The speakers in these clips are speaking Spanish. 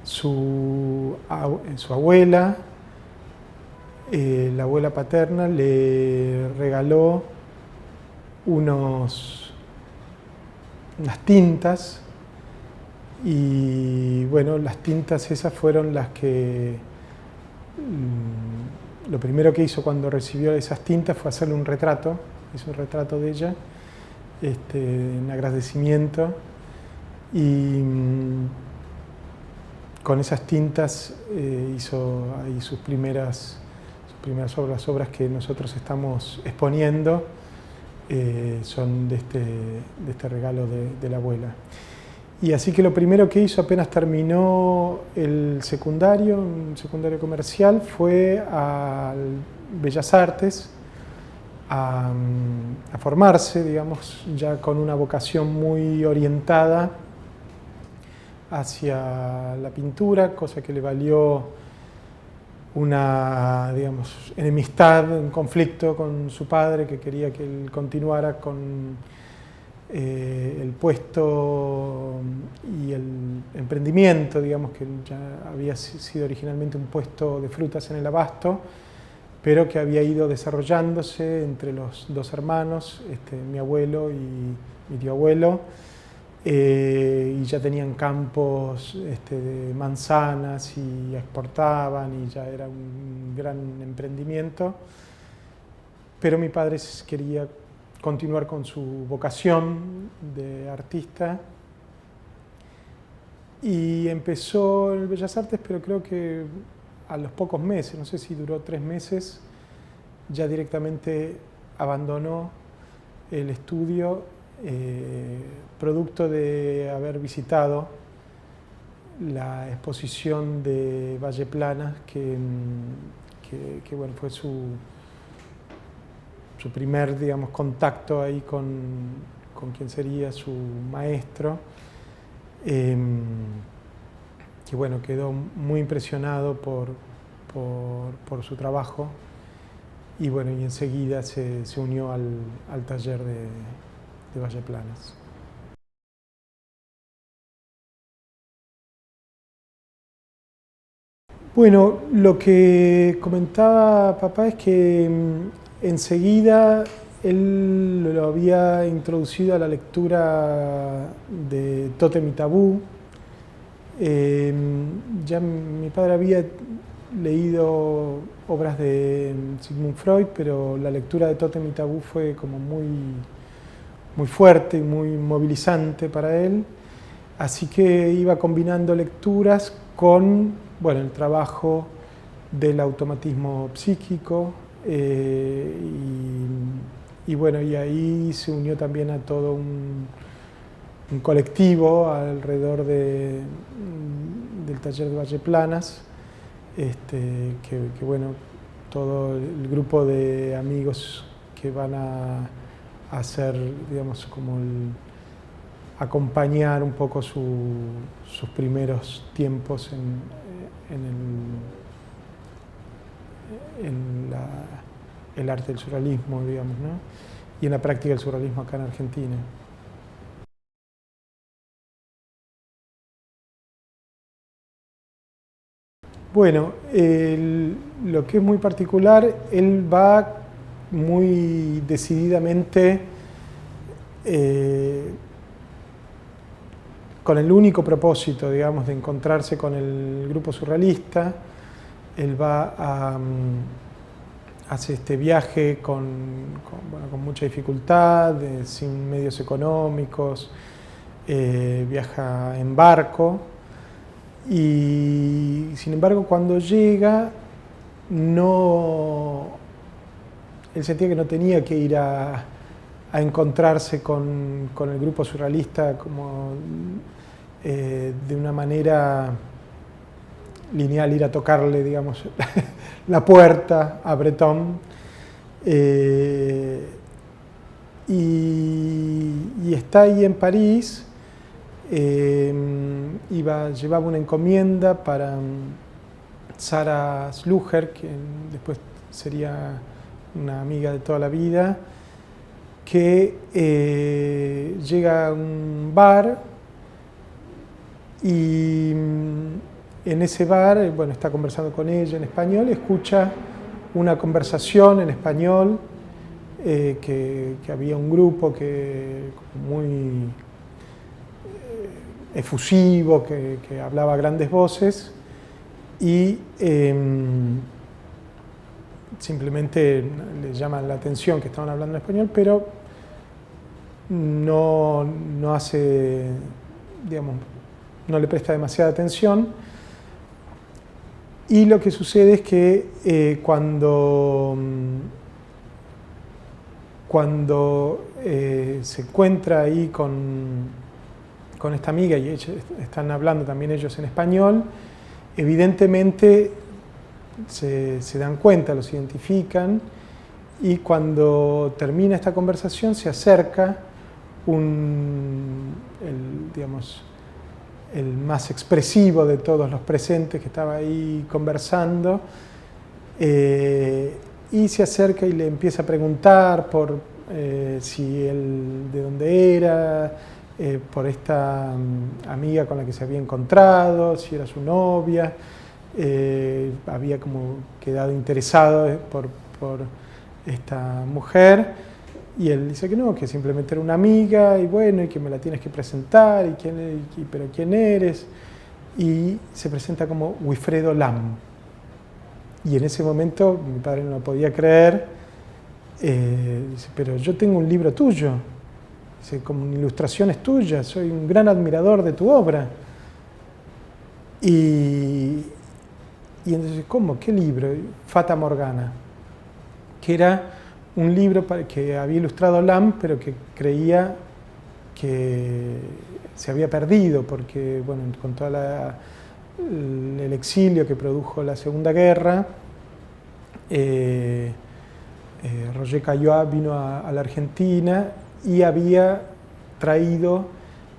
su abuela, la abuela paterna, le regaló unas tintas, y bueno, las tintas esas fueron las que lo primero que hizo cuando recibió esas tintas fue hacerle un retrato, hizo un retrato de ella en agradecimiento, y con esas tintas hizo ahí sus primeras obras, obras que nosotros estamos exponiendo, son de este regalo de la abuela. Y así que lo primero que hizo apenas terminó el secundario, un secundario comercial, fue a Bellas Artes a formarse, digamos, ya con una vocación muy orientada hacia la pintura, cosa que le valió una, digamos, enemistad, un conflicto con su padre, que quería que él continuara con el puesto y el emprendimiento, digamos, que ya había sido originalmente un puesto de frutas en el Abasto, pero que había ido desarrollándose entre los dos hermanos, mi abuelo y mi tío abuelo, y ya tenían campos de manzanas y exportaban, y ya era un gran emprendimiento. Pero mi padre quería continuar con su vocación de artista y empezó en Bellas Artes, pero creo que a los pocos meses, no sé si duró 3 meses, ya directamente abandonó el estudio, producto de haber visitado la exposición de Valle Planas, que bueno, fue su primer, digamos, contacto ahí con quien sería su maestro, que bueno, quedó muy impresionado por su trabajo, y bueno, y enseguida se unió al taller de Valle Planas. Bueno, lo que comentaba papá es que enseguida él lo había introducido a la lectura de Tótem y Tabú. Ya mi padre había leído obras de Sigmund Freud, pero la lectura de Tótem y Tabú fue como muy fuerte y muy movilizante para él. Así que iba combinando lecturas con, bueno, el trabajo del automatismo psíquico, y bueno, y ahí se unió también a todo un colectivo alrededor del taller de Valle Planas, que bueno, todo el grupo de amigos que van a hacer, digamos, como acompañar un poco sus primeros tiempos en el arte del surrealismo, digamos, ¿no? Y en la práctica del surrealismo acá en Argentina. Bueno, lo que es muy particular, él va muy decididamente con el único propósito, digamos, de encontrarse con el grupo surrealista. Él va hace este viaje con mucha dificultad, sin medios económicos, viaja en barco, y sin embargo cuando llega él sentía que no tenía que ir a encontrarse con el grupo surrealista como de una manera lineal, ir a tocarle, digamos, la puerta a Breton, y está ahí en París. Llevaba una encomienda para Sara Sluger, que después sería una amiga de toda la vida, que llega a un bar y en ese bar, bueno, está conversando con ella en español, escucha una conversación en español, que había un grupo que muy efusivo, que hablaba a grandes voces, y simplemente le llama la atención que estaban hablando en español, pero no hace, digamos, no le presta demasiada atención. Y lo que sucede es que cuando se encuentra ahí con esta amiga y están hablando también ellos en español, evidentemente se dan cuenta, los identifican, y cuando termina esta conversación se acerca digamos, el más expresivo de todos los presentes que estaba ahí conversando, y se acerca y le empieza a preguntar por si él de dónde era, por esta amiga con la que se había encontrado, si era su novia, había como quedado interesado por esta mujer, y él dice que no, que simplemente era una amiga, y bueno, y que me la tienes que presentar, pero ¿quién eres? Y se presenta como Wilfredo Lam. Y en ese momento mi padre no lo podía creer, dice, pero yo tengo un libro tuyo, dice, con ilustraciones tuyas, soy un gran admirador de tu obra. Y entonces, ¿cómo? ¿Qué libro? Fata Morgana, que era un libro que había ilustrado Lam, pero que creía que se había perdido, porque bueno, con todo el exilio que produjo la Segunda Guerra, Roger Caillois vino a la Argentina y había traído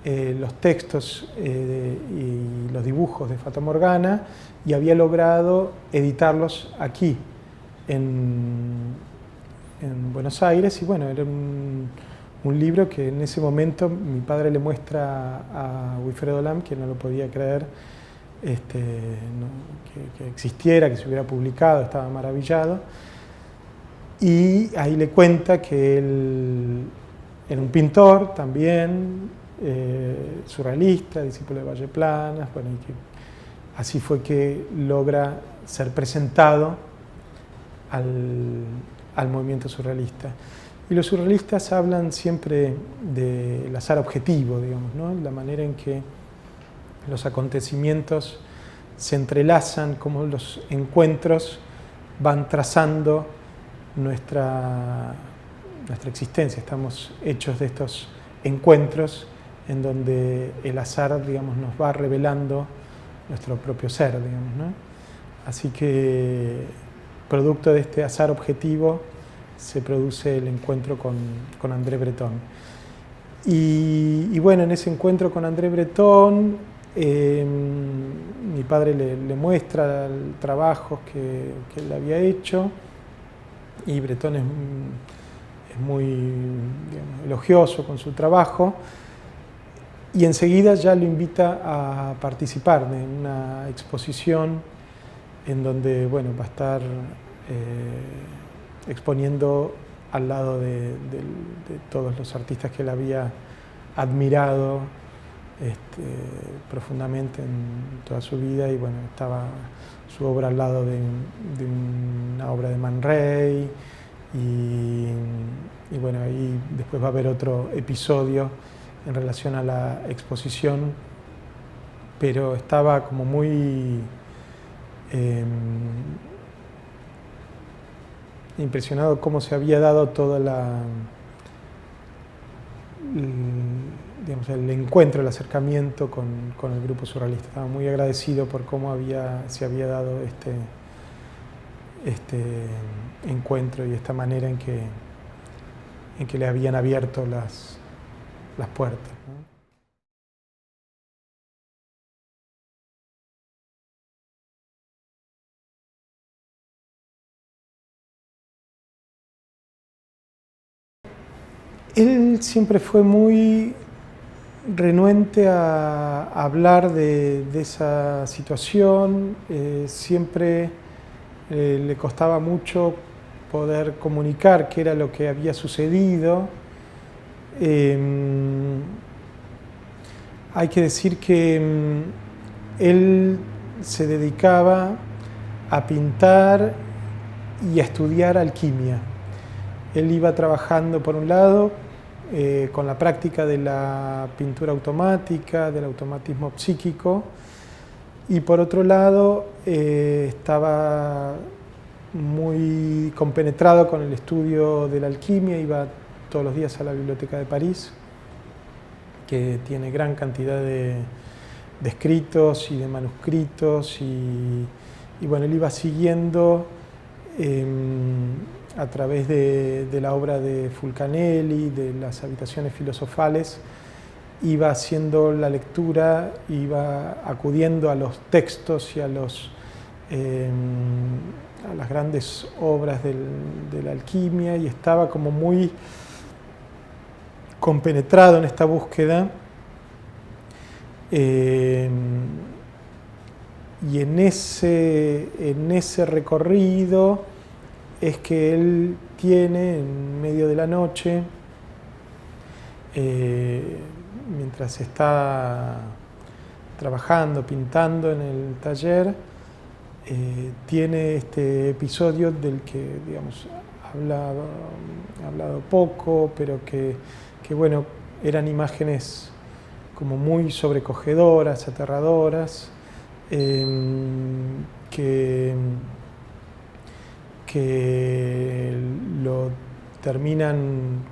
los textos y los dibujos de Fata Morgana, y había logrado editarlos aquí en Buenos Aires. Y bueno, era un libro que en ese momento mi padre le muestra a Wilfredo Lam, que no lo podía creer, que existiera, que se hubiera publicado, estaba maravillado. Y ahí le cuenta que él era un pintor también, surrealista, discípulo de Valle Planas, bueno, y que así fue que logra ser presentado al movimiento surrealista. Y los surrealistas hablan siempre del azar objetivo, digamos, ¿no? La manera en que los acontecimientos se entrelazan, cómo los encuentros van trazando nuestra existencia. Estamos hechos de estos encuentros en donde el azar, digamos, nos va revelando nuestro propio ser, digamos, ¿no? Así que, producto de este azar objetivo, se produce el encuentro con André Breton. Y bueno, en ese encuentro con André Breton, mi padre le muestra trabajos que él había hecho, y Breton es muy, digamos, elogioso con su trabajo, y enseguida ya lo invita a participar de una exposición en donde, bueno, va a estar exponiendo al lado de todos los artistas que él había admirado profundamente en toda su vida. Y bueno, estaba su obra al lado de una obra de Man Ray, y bueno, ahí después va a haber otro episodio en relación a la exposición, pero estaba como muy impresionado cómo se había dado toda digamos, el encuentro, el acercamiento con el grupo surrealista. Estaba muy agradecido por cómo se había dado este encuentro y esta manera en que le habían abierto las puertas, ¿no? Él siempre fue muy renuente a hablar de esa situación, siempre le costaba mucho poder comunicar qué era lo que había sucedido. Hay que decir que él se dedicaba a pintar y a estudiar alquimia. Él iba trabajando, por un lado, con la práctica de la pintura automática, del automatismo psíquico, y por otro lado estaba muy compenetrado con el estudio de la alquimia, iba todos los días a la Biblioteca de París, que tiene gran cantidad de escritos y de manuscritos, y bueno, él iba siguiendo a través de la obra de Fulcanelli, de las habitaciones filosofales, iba haciendo la lectura, iba acudiendo a los textos y a las grandes obras de la alquimia, y estaba como muy compenetrado en esta búsqueda. Y en ese recorrido es que él tiene, en medio de la noche, mientras está trabajando, pintando en el taller, tiene este episodio del que, digamos, ha hablado poco, pero que bueno, eran imágenes como muy sobrecogedoras, aterradoras, que lo terminan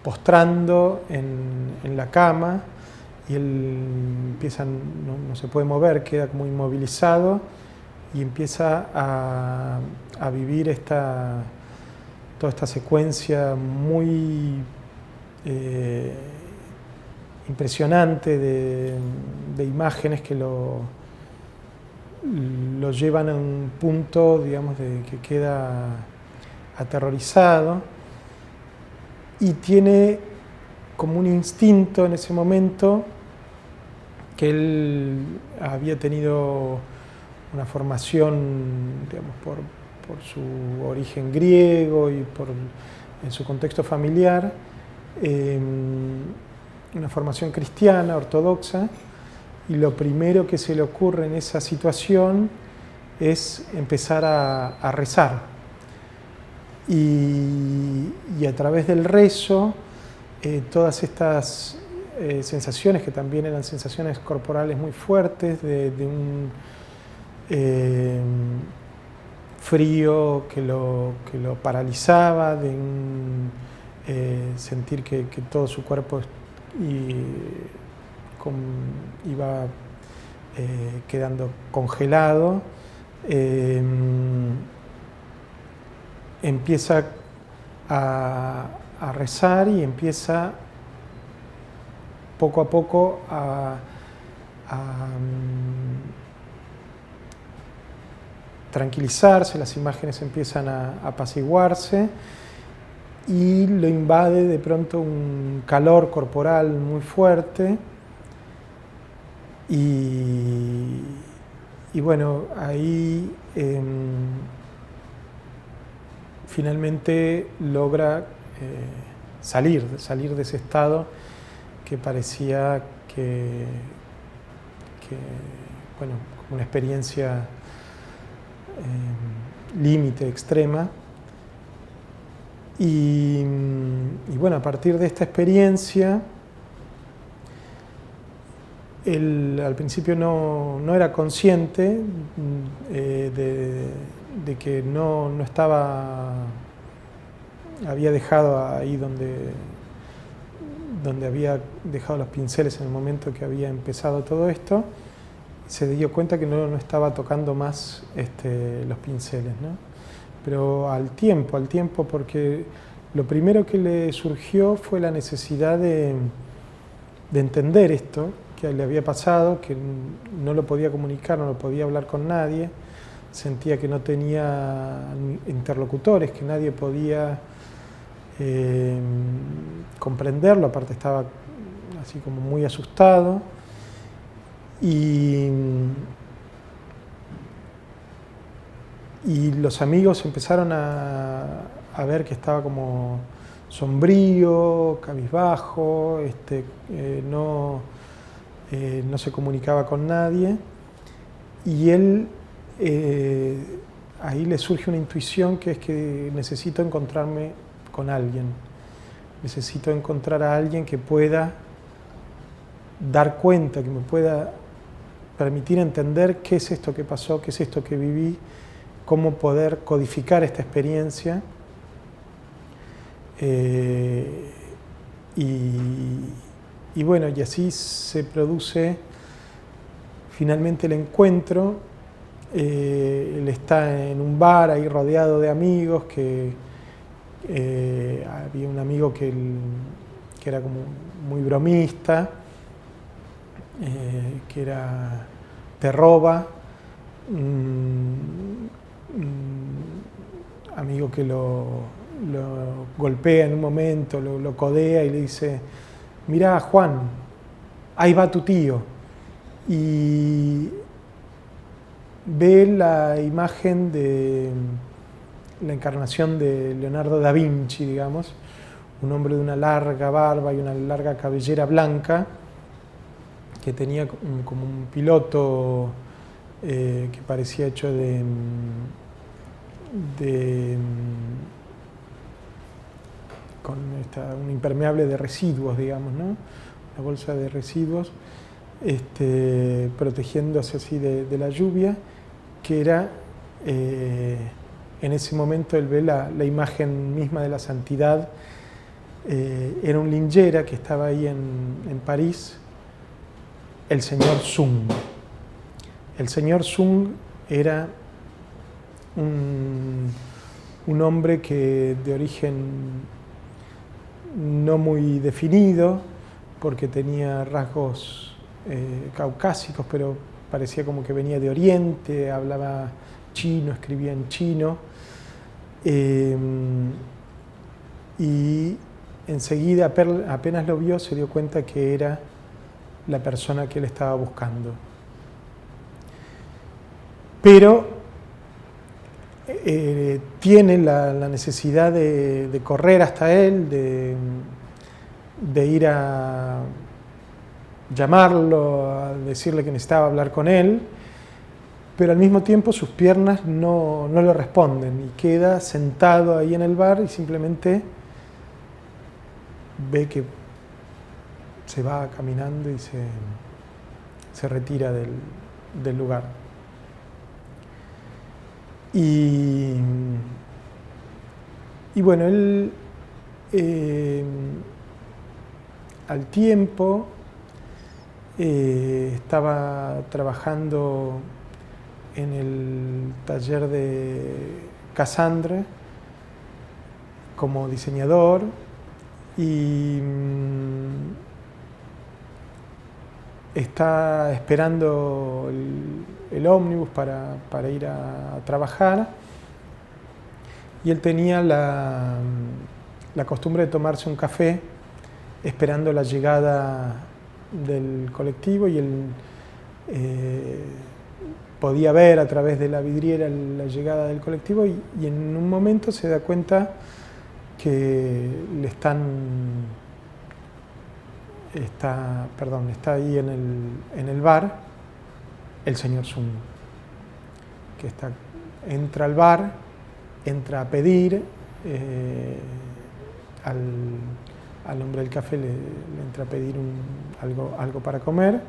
postrando en la cama, y él empieza, no se puede mover, queda como inmovilizado, y empieza a vivir toda esta secuencia muy impresionante de imágenes que lo llevan a un punto, digamos, de que queda aterrorizado, y tiene como un instinto en ese momento, que él había tenido una formación, digamos, por su origen griego y en su contexto familiar, una formación cristiana, ortodoxa, y lo primero que se le ocurre en esa situación es empezar a rezar. Y a través del rezo, todas estas sensaciones, que también eran sensaciones corporales muy fuertes, de un frío que lo paralizaba, de un sentir que todo su cuerpo iba quedando congelado, empieza a rezar, y empieza poco a poco a tranquilizarse, las imágenes empiezan a apaciguarse, y lo invade de pronto un calor corporal muy fuerte, y bueno, ahí finalmente logra salir de ese estado que parecía que bueno, como una experiencia límite, extrema. Y bueno, a partir de esta experiencia, él al principio no era consciente de que no estaba, había dejado ahí donde había dejado los pinceles en el momento que había empezado todo esto. Se dio cuenta que no estaba tocando más los pinceles, ¿no? Pero al tiempo, porque lo primero que le surgió fue la necesidad de entender esto que le había pasado, que no lo podía comunicar, no lo podía hablar con nadie, sentía que no tenía interlocutores, que nadie podía comprenderlo, aparte estaba así como muy asustado. Y los amigos empezaron a ver que estaba como sombrío, cabizbajo, no se comunicaba con nadie. Y él, ahí le surge una intuición que es que necesito encontrarme con alguien. Necesito encontrar a alguien que pueda dar cuenta, que me pueda permitir entender qué es esto que pasó, qué es esto que viví, cómo poder codificar esta experiencia. Y bueno, y así se produce finalmente el encuentro. Él está en un bar ahí rodeado de amigos, que había un amigo que era como muy bromista, que era Terroba, un amigo que lo golpea en un momento, lo codea y le dice: mirá, Juan, ahí va tu tío. Y ve la imagen de la encarnación de Leonardo da Vinci, digamos, un hombre de una larga barba y una larga cabellera blanca, que tenía como un piloto que parecía hecho con un impermeable de residuos, digamos, ¿no? Una bolsa de residuos, protegiéndose así de la lluvia, que era, en ese momento él ve la imagen misma de la santidad. Era un lingera que estaba ahí en París, el señor Sung. El señor Sung era un hombre que de origen no muy definido, porque tenía rasgos caucásicos, pero parecía como que venía de Oriente, hablaba chino, escribía en chino, y enseguida, apenas lo vio, se dio cuenta que era la persona que él estaba buscando. Pero tiene la necesidad de correr hasta él, de ir a llamarlo, a decirle que necesitaba hablar con él, pero al mismo tiempo sus piernas no le responden y queda sentado ahí en el bar y simplemente ve que se va caminando y se retira del lugar. Y bueno, él al tiempo estaba trabajando en el taller de Cassandre como diseñador, y está esperando el ómnibus para ir a trabajar, y él tenía la costumbre de tomarse un café esperando la llegada del colectivo, y él podía ver a través de la vidriera la llegada del colectivo, y en un momento se da cuenta que está ahí en el bar el señor Sung, que entra al bar, entra a pedir, al hombre del café le entra a pedir algo para comer,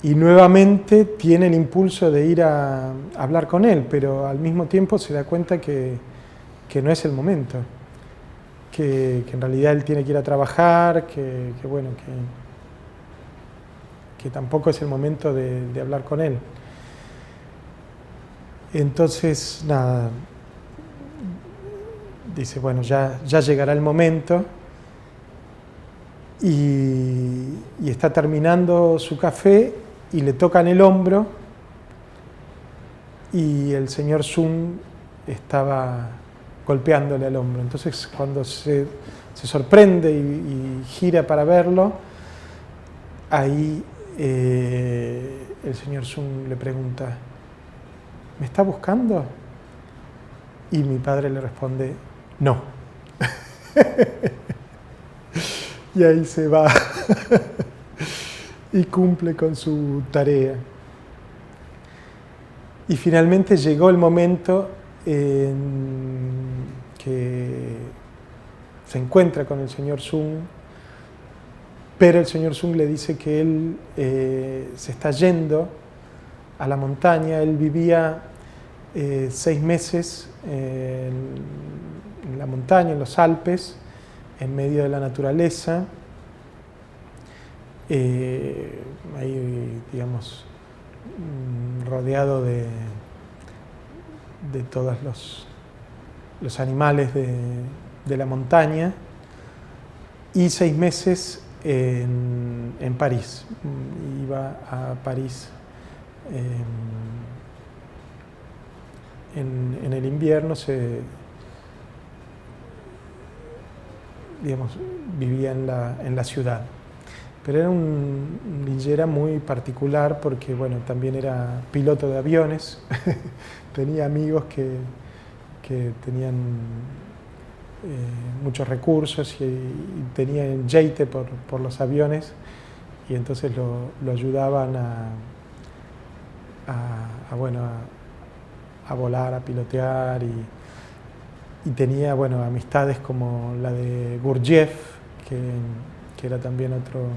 y nuevamente tiene el impulso de ir a hablar con él, pero al mismo tiempo se da cuenta que no es el momento, que en realidad él tiene que ir a trabajar, que tampoco es el momento de hablar con él. Entonces, nada, dice, bueno, ya llegará el momento, y está terminando su café y le tocan el hombro, y el señor Sung estaba golpeándole al hombro. Entonces, cuando se se sorprende y gira para verlo, ahí el señor Sun le pregunta, ¿me está buscando? Y mi padre le responde, no. Y ahí se va y cumple con su tarea. Y finalmente llegó el momento en que se encuentra con el señor Sun, pero el señor Sun le dice que él se está yendo a la montaña. Él vivía 6 meses en la montaña, en los Alpes, en medio de la naturaleza, ahí, digamos, rodeado de todos los animales de la montaña, y 6 meses en París. Iba a París en el invierno, digamos, vivía en la ciudad. Pero era un linchera muy particular porque, bueno, también era piloto de aviones, tenía amigos que tenían muchos recursos y tenían jeite por los aviones, y entonces lo ayudaban a volar, a pilotear, y tenía, bueno, amistades como la de Gurdjieff, que era también otro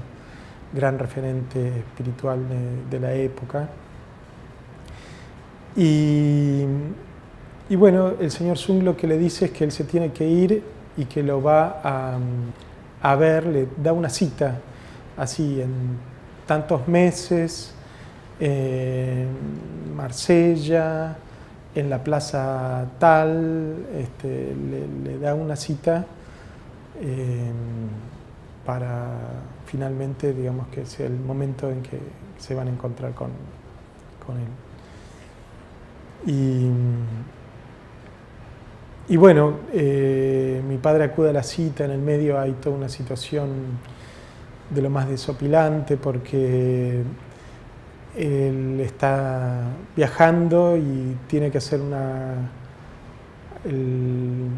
gran referente espiritual de la época. Y bueno, el señor Sun lo que le dice es que él se tiene que ir y que lo va a ver, le da una cita así en tantos meses, en Marsella, en la plaza tal, le da una cita para finalmente, digamos, que sea el momento en que se van a encontrar con él. Y bueno, mi padre acude a la cita, en el medio hay toda una situación de lo más desopilante porque él está viajando y tiene que hacer el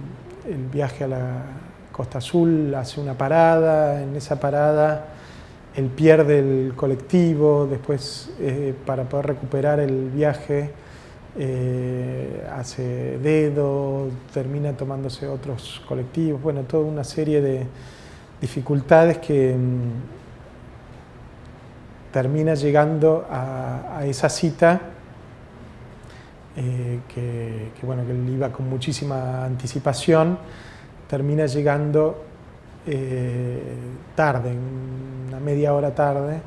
viaje a la Costa Azul, hace una parada, en esa parada él pierde el colectivo, después para poder recuperar el viaje hace dedo, termina tomándose otros colectivos, bueno, toda una serie de dificultades que termina llegando a esa cita que él iba con muchísima anticipación, termina llegando tarde, una media hora tarde,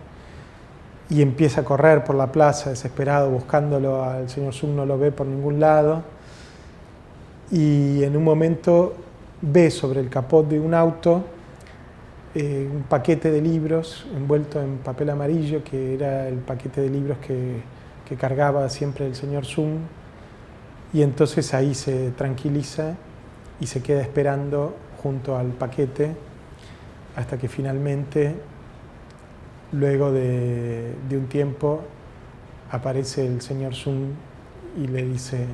y empieza a correr por la plaza desesperado buscándolo al señor Sun, no lo ve por ningún lado, y en un momento ve sobre el capot de un auto un paquete de libros envuelto en papel amarillo, que era el paquete de libros que cargaba siempre el señor Sun, y entonces ahí se tranquiliza y se queda esperando junto al paquete hasta que finalmente, luego de un tiempo, aparece el señor Sun y le dice: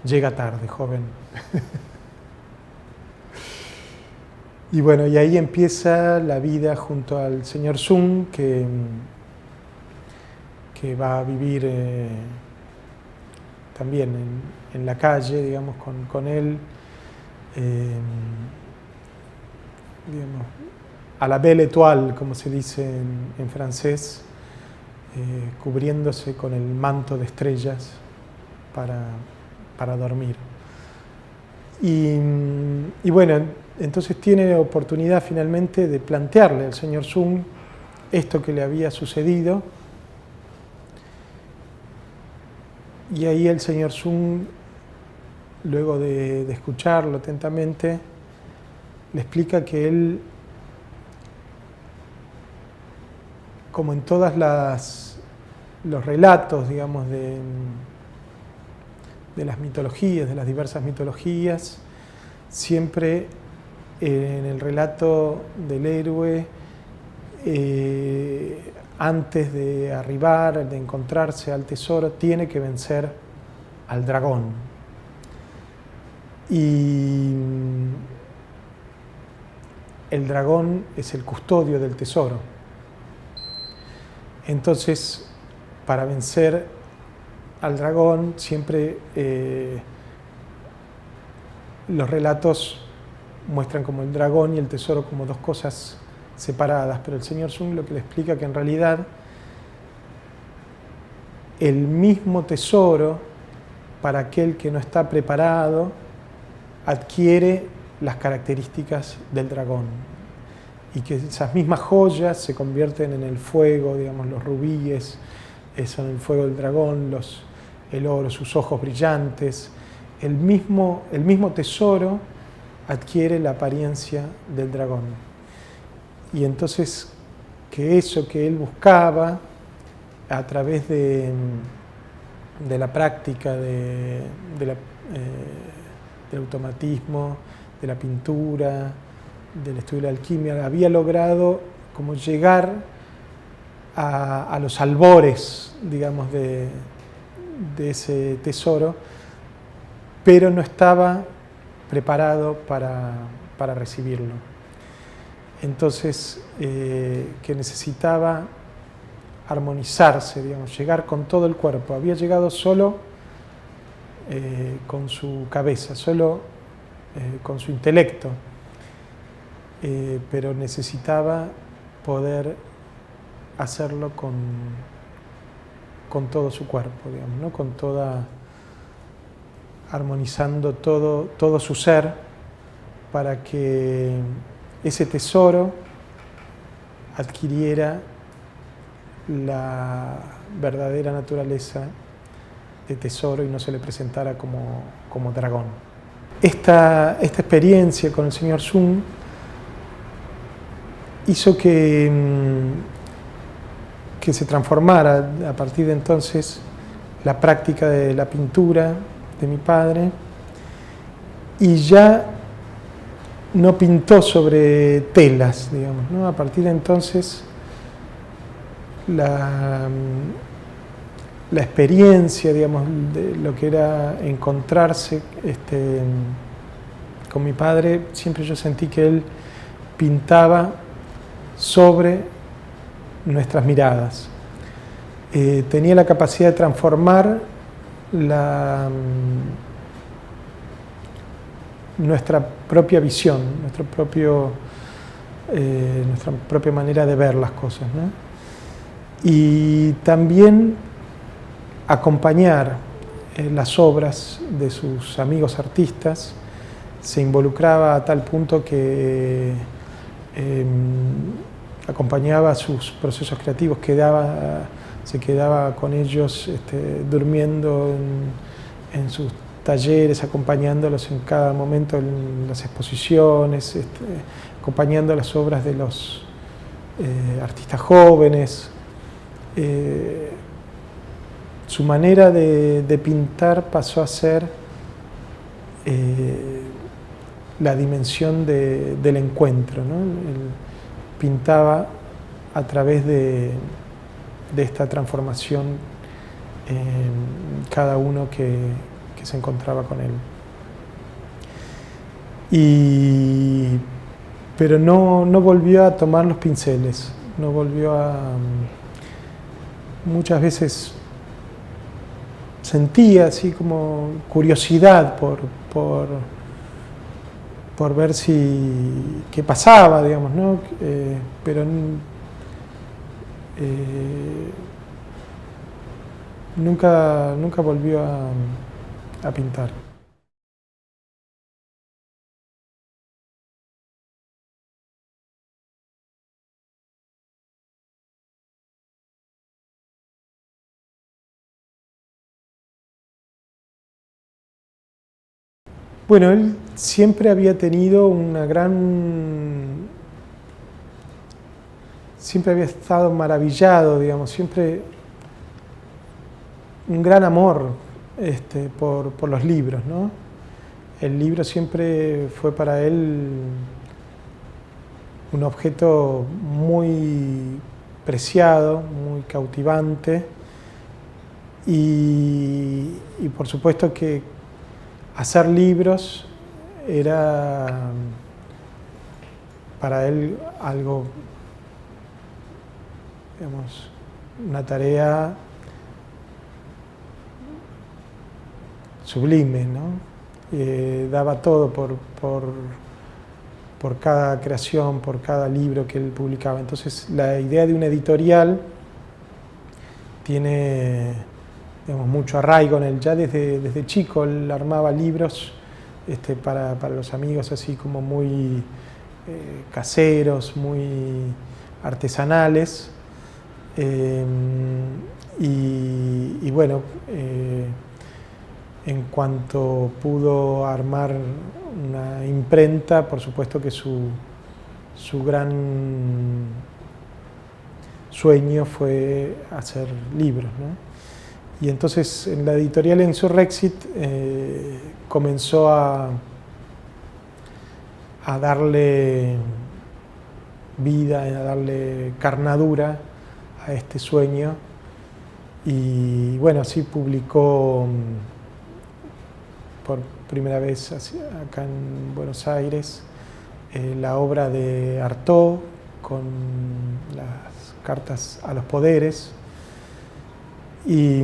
llega tarde, joven. Y bueno, y ahí empieza la vida junto al señor Sun, que va a vivir también en la calle, digamos, con él, digamos, a la belle étoile, como se dice en francés, cubriéndose con el manto de estrellas para dormir. Y bueno, entonces tiene oportunidad finalmente de plantearle al señor Sun esto que le había sucedido, y ahí el señor Sun, luego de escucharlo atentamente, le explica que él, como en todos los relatos, digamos, de las mitologías, de las diversas mitologías, siempre en el relato del héroe, antes de arribar, de encontrarse al tesoro, tiene que vencer al dragón. Y el dragón es el custodio del tesoro. Entonces, para vencer al dragón, siempre los relatos muestran como el dragón y el tesoro como dos cosas separadas, pero el señor Zung lo que le explica que en realidad el mismo tesoro, para aquel que no está preparado, adquiere las características del dragón, y que esas mismas joyas se convierten en el fuego, digamos, los rubíes son el fuego del dragón, el oro, sus ojos brillantes. El mismo tesoro adquiere la apariencia del dragón. Y entonces que eso que él buscaba a través de la práctica del automatismo, de la pintura, del estudio de la alquimia, había logrado como llegar a los albores, digamos, de ese tesoro, pero no estaba preparado para recibirlo. Entonces, que necesitaba armonizarse, digamos, llegar con todo el cuerpo. Había llegado solo con su cabeza, solo con su intelecto, pero necesitaba poder hacerlo con todo su cuerpo, digamos, ¿no? Con toda, armonizando todo su ser, para que ese tesoro adquiriera la verdadera naturaleza de tesoro y no se le presentara como dragón. Esta experiencia con el señor Zung hizo que se transformara a partir de entonces la práctica de la pintura de mi padre, y ya no pintó sobre telas, digamos, ¿no? A partir de entonces la experiencia, digamos, de lo que era encontrarse con mi padre, siempre yo sentí que él pintaba sobre nuestras miradas. Tenía la capacidad de transformar nuestra propia visión, nuestra propia manera de ver las cosas, ¿no? Y también acompañar las obras de sus amigos artistas. Se involucraba a tal punto que acompañaba sus procesos creativos, se quedaba con ellos durmiendo en sus talleres, acompañándolos en cada momento en las exposiciones, acompañando las obras de los artistas jóvenes. Su manera de pintar pasó a ser la dimensión del encuentro, ¿no? Él pintaba a través de esta transformación en cada uno que se encontraba con él. Pero no volvió a tomar los pinceles, no volvió a... Muchas veces sentía así como curiosidad por ver qué pasaba, digamos, ¿no? Pero nunca volvió a pintar. Bueno, él siempre había tenido siempre había estado maravillado, digamos, siempre un gran amor por los libros, ¿no? El libro siempre fue para él un objeto muy preciado, muy cautivante y por supuesto que hacer libros era para él algo, digamos, una tarea sublime, ¿no? Daba todo por cada creación, por cada libro que él publicaba. Entonces la idea de una editorial tiene, digamos, mucho arraigo en él. Ya desde chico él armaba libros para los amigos, así como muy caseros, muy artesanales. Y bueno, en cuanto pudo armar una imprenta, por supuesto que su gran sueño fue hacer libros, ¿no? Y entonces en la editorial Insurrexit comenzó a darle vida, a darle carnadura a este sueño. Y bueno, así publicó por primera vez acá en Buenos Aires la obra de Artaud con las cartas a los poderes y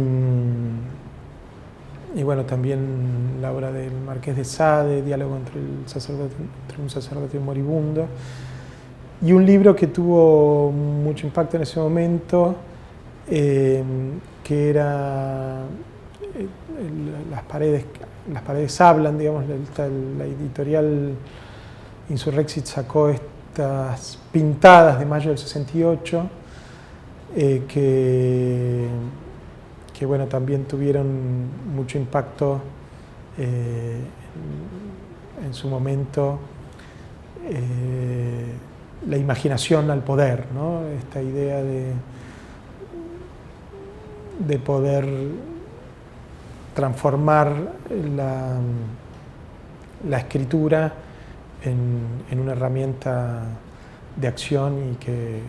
bueno, también la obra del Marqués de Sade, Diálogo entre un sacerdote y un moribundo, y un libro que tuvo mucho impacto en ese momento, que era Las paredes hablan, digamos. La editorial Insurrexit sacó estas pintadas de mayo del 68, que bueno, también tuvieron mucho impacto en su momento. La imaginación al poder, ¿no? Esta idea de poder transformar la escritura en una herramienta de acción y que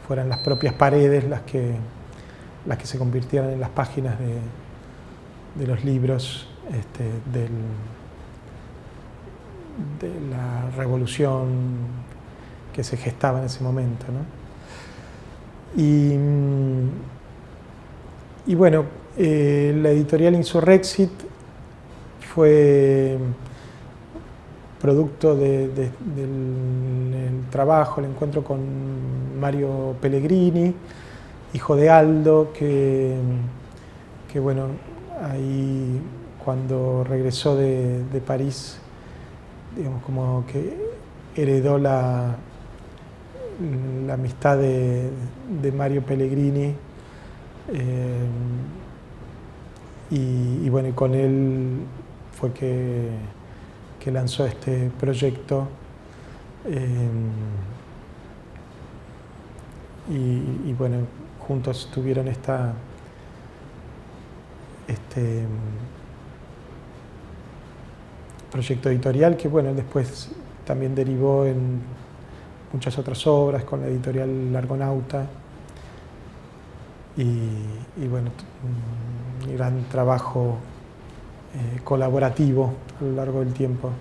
fueran las propias paredes las que se convirtieran en las páginas de los libros de la revolución que se gestaba en ese momento, ¿no? Y bueno, la editorial Insurrexit fue producto del trabajo, el encuentro con Mario Pellegrini, hijo de Aldo, que bueno, ahí cuando regresó de París, digamos, como que heredó la amistad de Mario Pellegrini, y bueno, y con él fue que lanzó este proyecto, y bueno, juntos tuvieron este proyecto editorial que bueno, después también derivó en muchas otras obras con la editorial Argonauta, y bueno, un gran trabajo colaborativo a lo largo del tiempo.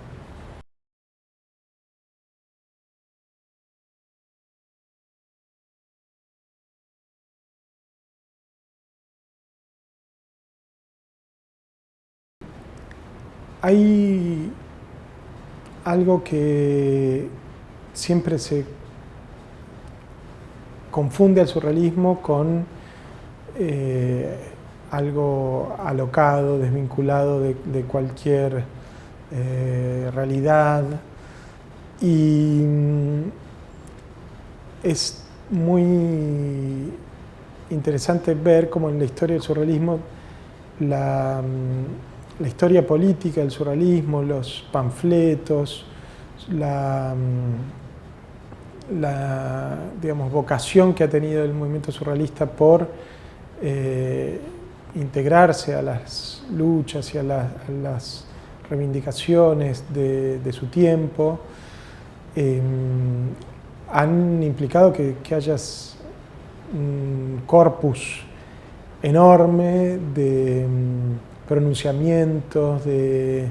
Hay algo que siempre se confunde al surrealismo con algo alocado, desvinculado de cualquier realidad, y es muy interesante ver cómo en la historia del surrealismo la historia política del surrealismo, los panfletos, la digamos, vocación que ha tenido el movimiento surrealista por integrarse a las luchas y a las reivindicaciones de su tiempo, han implicado que hayas un corpus enorme de pronunciamientos, de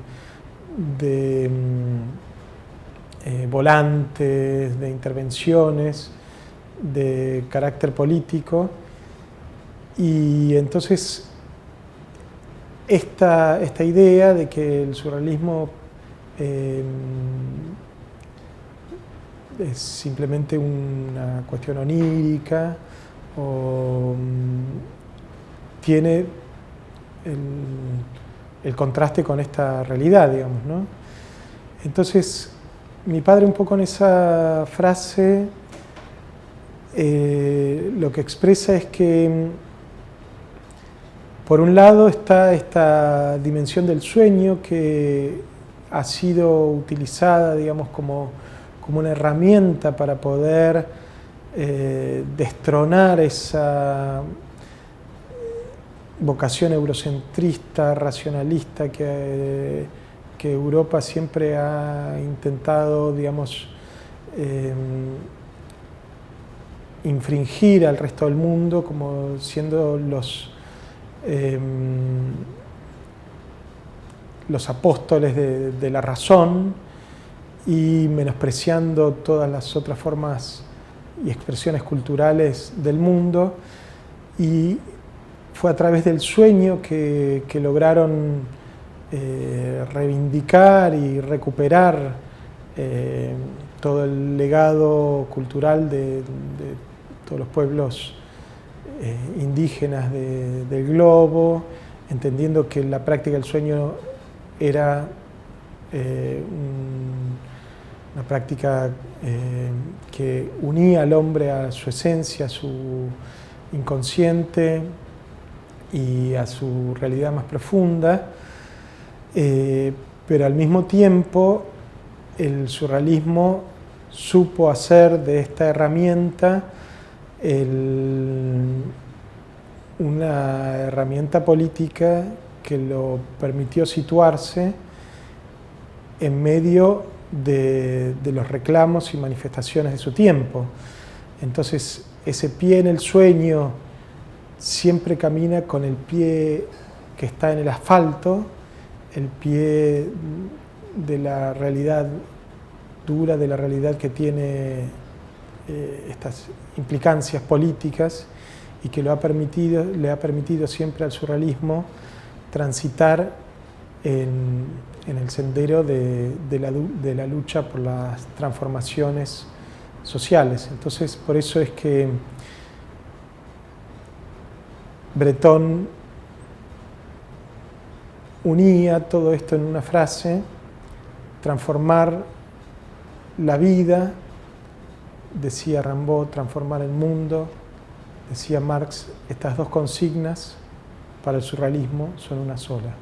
volantes, de intervenciones, de carácter político. Y entonces esta idea de que el surrealismo es simplemente una cuestión onírica o tiene el contraste con esta realidad, digamos, ¿no? Entonces, mi padre un poco en esa frase lo que expresa es que por un lado está esta dimensión del sueño que ha sido utilizada, digamos, como una herramienta para poder destronar esa vocación eurocentrista, racionalista que Europa siempre ha intentado, digamos, infringir al resto del mundo como siendo los apóstoles de la razón y menospreciando todas las otras formas y expresiones culturales del mundo. Y fue a través del sueño que lograron reivindicar y recuperar todo el legado cultural de todos los pueblos indígenas del globo, entendiendo que la práctica del sueño era una práctica que unía al hombre a su esencia, a su inconsciente y a su realidad más profunda, pero al mismo tiempo el surrealismo supo hacer de esta herramienta una herramienta política que lo permitió situarse en medio de los reclamos y manifestaciones de su tiempo. Entonces, ese pie en el sueño siempre camina con el pie que está en el asfalto, el pie de la realidad dura, de la realidad que tiene estas implicancias políticas y que le ha permitido siempre al surrealismo transitar en el sendero de la lucha por las transformaciones sociales. Entonces, por eso es que Breton unía todo esto en una frase: transformar la vida, decía Rimbaud, transformar el mundo, decía Marx. Estas dos consignas para el surrealismo son una sola.